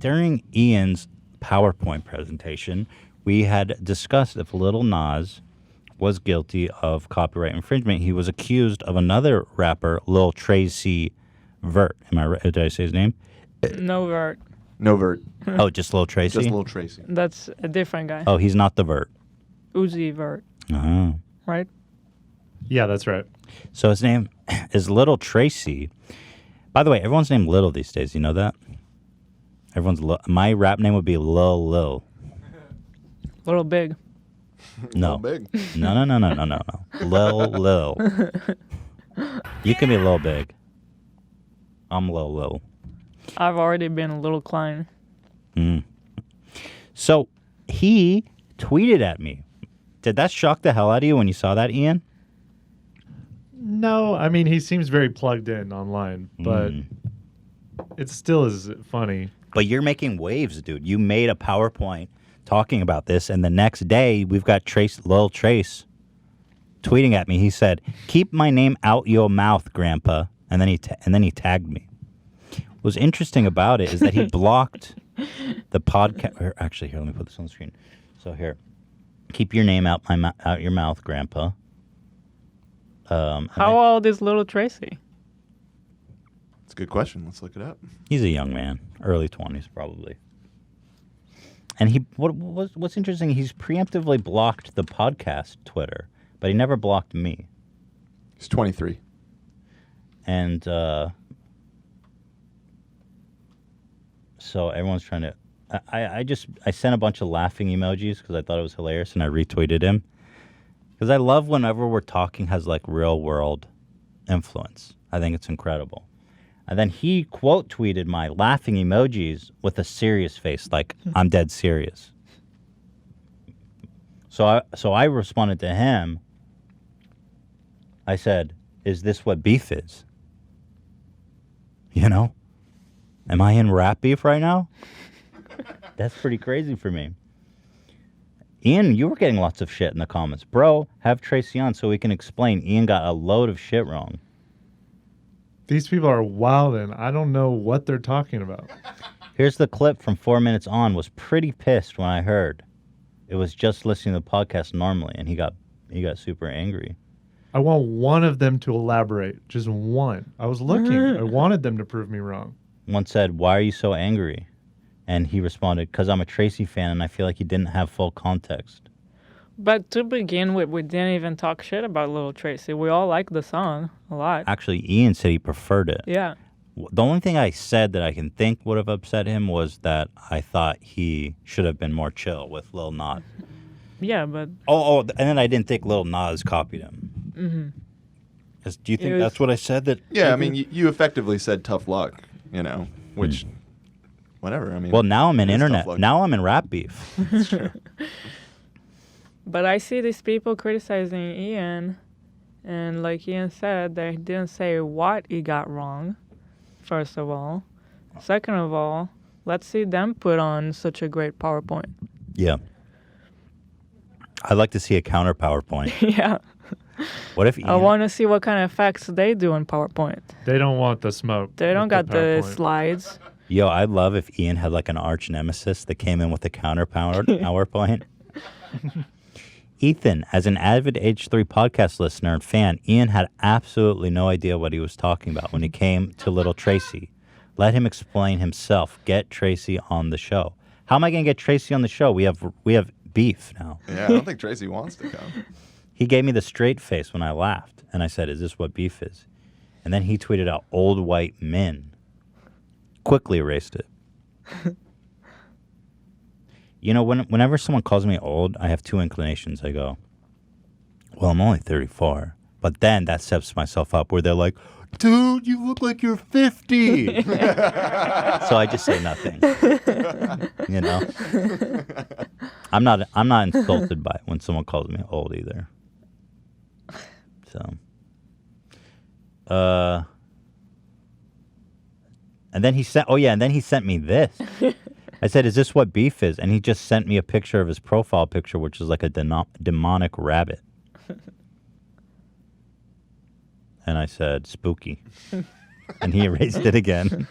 during Ian's PowerPoint presentation, we had discussed if Lil Nas was guilty of copyright infringement. He was accused of another rapper, Lil Tracy Vert. Am I right? Did I say his name? No Vert. No Vert. Oh, just Lil Tracy? Just Lil Tracy. That's a different guy. Oh, he's not the Vert. Uzi Vert. Oh. Right? Yeah, that's right. So his name is Lil Tracy. By the way, everyone's named Little these days. You know that? My rap name would be Lil. Little Big. No. Big. No. Lil. You can be Lil Big. I'm Lil. I've already been a little Klein. So he tweeted at me. Did that shock the hell out of you when you saw that, Ian? No, I mean, he seems very plugged in online, but it still is funny. But you're making waves, dude. You made a PowerPoint talking about this, and the next day we've got Lil Trace tweeting at me. He said, "Keep my name out your mouth, Grandpa," and then he tagged me. What's interesting about it is that he blocked the podcast. Actually, here, let me put this on the screen. So here, keep your name out your mouth, Grandpa. How old is Lil Tracy? It's a good question. Let's look it up. He's a young man, early 20s probably. And what's interesting, he's preemptively blocked the podcast Twitter, but he never blocked me. He's 23. And so everyone's trying to... I sent a bunch of laughing emojis because I thought it was hilarious, and I retweeted him. Because I love whenever we're talking has like real world influence. I think it's incredible. And then he quote tweeted my laughing emojis with a serious face, like I'm dead serious. So I responded to him. I said, "Is this what beef is? You know? Am I in rap beef right now?" That's pretty crazy for me. Ian, you were getting lots of shit in the comments. Bro, have Tracy on so we can explain. Ian got a load of shit wrong. These people are wildin'. I don't know what they're talking about. Here's the clip from 4 minutes on. Was pretty pissed when I heard. It was just listening to the podcast normally, and he got super angry. I want one of them to elaborate. Just one. I was looking. I wanted them to prove me wrong. One said, "Why are you so angry?" And he responded, "Because I'm a Tracy fan and I feel like he didn't have full context." But to begin with, we didn't even talk shit about Lil Tracy. We all like the song a lot. Actually, Ian said he preferred it. Yeah. The only thing I said that I can think would have upset him was that I thought he should have been more chill with Lil Nas. Yeah, but... And then I didn't think Lil Nas copied him. Mm-hmm. Do you think that's what I said? That? Yeah, I mean, you effectively said tough luck, which... Whatever. I mean, well, now I'm in internet. Now I'm in rap beef. That's true. But I see these people criticizing Ian, and like Ian said, they didn't say what he got wrong, first of all. Second of all, let's see them put on such a great PowerPoint. Yeah. I'd like to see a counter PowerPoint. Yeah. What if Ian... I want to see what kind of effects they do in PowerPoint. They don't want the smoke. They don't got the slides. Yo, I'd love if Ian had like an arch nemesis that came in with a counter PowerPoint. Ethan, as an avid H3 podcast listener and fan, Ian had absolutely no idea what he was talking about when he came to Lil Tracy. Let him explain himself. Get Tracy on the show. How am I going to get Tracy on the show? We have beef now. Yeah, I don't think Tracy wants to come. He gave me the straight face when I laughed, and I said, "Is this what beef is?" And then he tweeted out, "Old white men." Quickly erased it. Whenever someone calls me old, I have two inclinations. I go, "Well, I'm only 34." But then that sets myself up where they're like, "Dude, you look like you're 50." So I just say nothing. I'm not insulted by it when someone calls me old either. So and then he sent me this. I said, "Is this what beef is?" And he just sent me a picture of his profile picture, which is like a demonic rabbit. And I said, "Spooky." And he erased it again.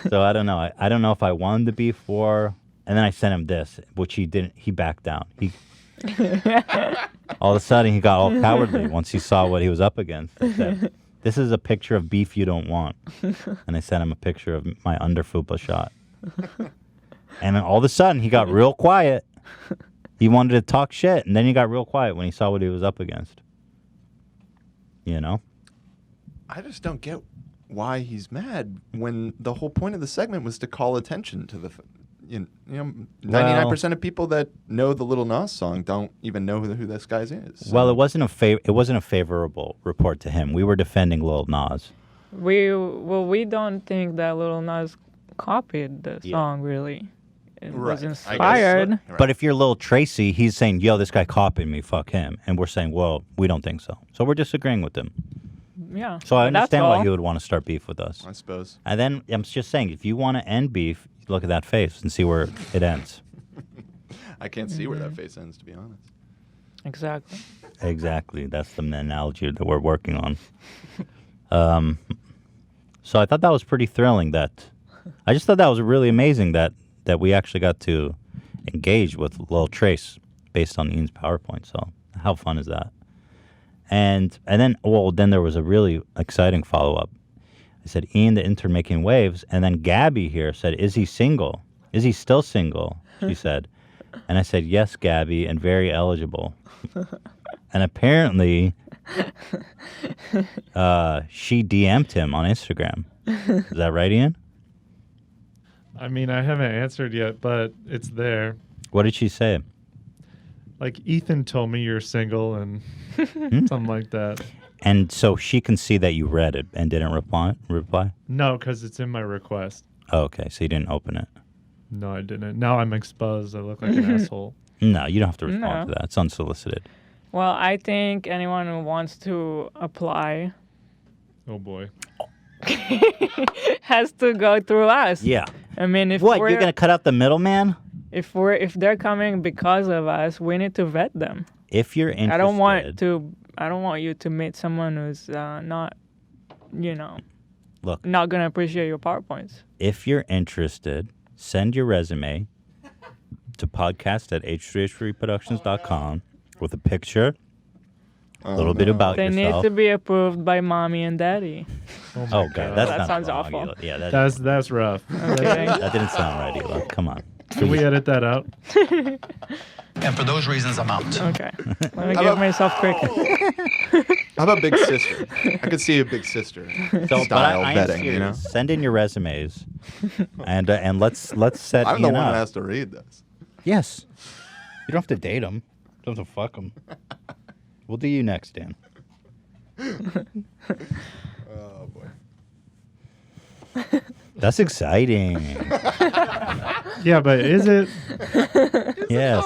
So I don't know. I don't know if I won the beef war. And then I sent him this, which he didn't. He backed down. All of a sudden, he got all cowardly once he saw what he was up against. He said, "This is a picture of beef you don't want." And I sent him a picture of my underfupa shot. And then all of a sudden, he got real quiet. He wanted to talk shit, and then he got real quiet when he saw what he was up against. You know? I just don't get why he's mad when the whole point of the segment was to call attention to the... 99% of people that know the Lil Nas song don't even know who this guy is. So. Well, it wasn't a favorable report to him. We were defending Lil Nas. We don't think that Lil Nas copied the song, really. It was inspired. Right. But if you're Lil Tracy, he's saying, yo, this guy copied me, fuck him. And we're saying, well, we don't think so. So we're disagreeing with him. Yeah. So I understand why he would want to start beef with us. I suppose. And then I'm just saying, if you want to end beef, look at that face and see where it ends. I can't see where that face ends, to be honest. Exactly. Exactly. That's the analogy that we're working on. So I thought that was pretty thrilling. I just thought that was really amazing that we actually got to engage with Lil Trace based on Ian's PowerPoint. So how fun is that? And then there was a really exciting follow-up. I said, Ian, the intern making waves. And then Gabby here said, is he single? Is he still single? She said. And I said, yes, Gabby, and very eligible. And apparently, she DM'd him on Instagram. Is that right, Ian? I mean, I haven't answered yet, but it's there. What did she say? Like, Ethan told me you're single and something like that. And so she can see that you read it and didn't reply? No, because it's in my request. Oh, okay, so you didn't open it. No, I didn't. Now I'm exposed. I look like an asshole. No, you don't have to respond to that. It's unsolicited. Well, I think anyone who wants to apply Oh, boy. has to go through us. Yeah. I mean, if What, you're going to cut out the middleman? If they're coming because of us, we need to vet them. If you're interested... I don't want you to meet someone who's not, not Look, going to appreciate your PowerPoints. If you're interested, send your resume to podcast@h3h3productions.com with a picture, a little bit about They yourself. need to be approved by mommy and daddy. Oh, God. That sounds awful. Eli. Yeah, That's rough. Okay. that didn't sound right, Eli. Come on. Can we edit that out? And for those reasons, I'm out. Okay. Let me get myself quick. How about Big Sister? I could see a Big Sister style I am vetting, serious. you know? Send in your resumes, and let's set I'm the Ian one up. that has to read this. Yes. You don't have to date him. You don't have to fuck him. We'll do you next, Dan. Oh, boy. That's exciting. Yeah, but is it? Yes.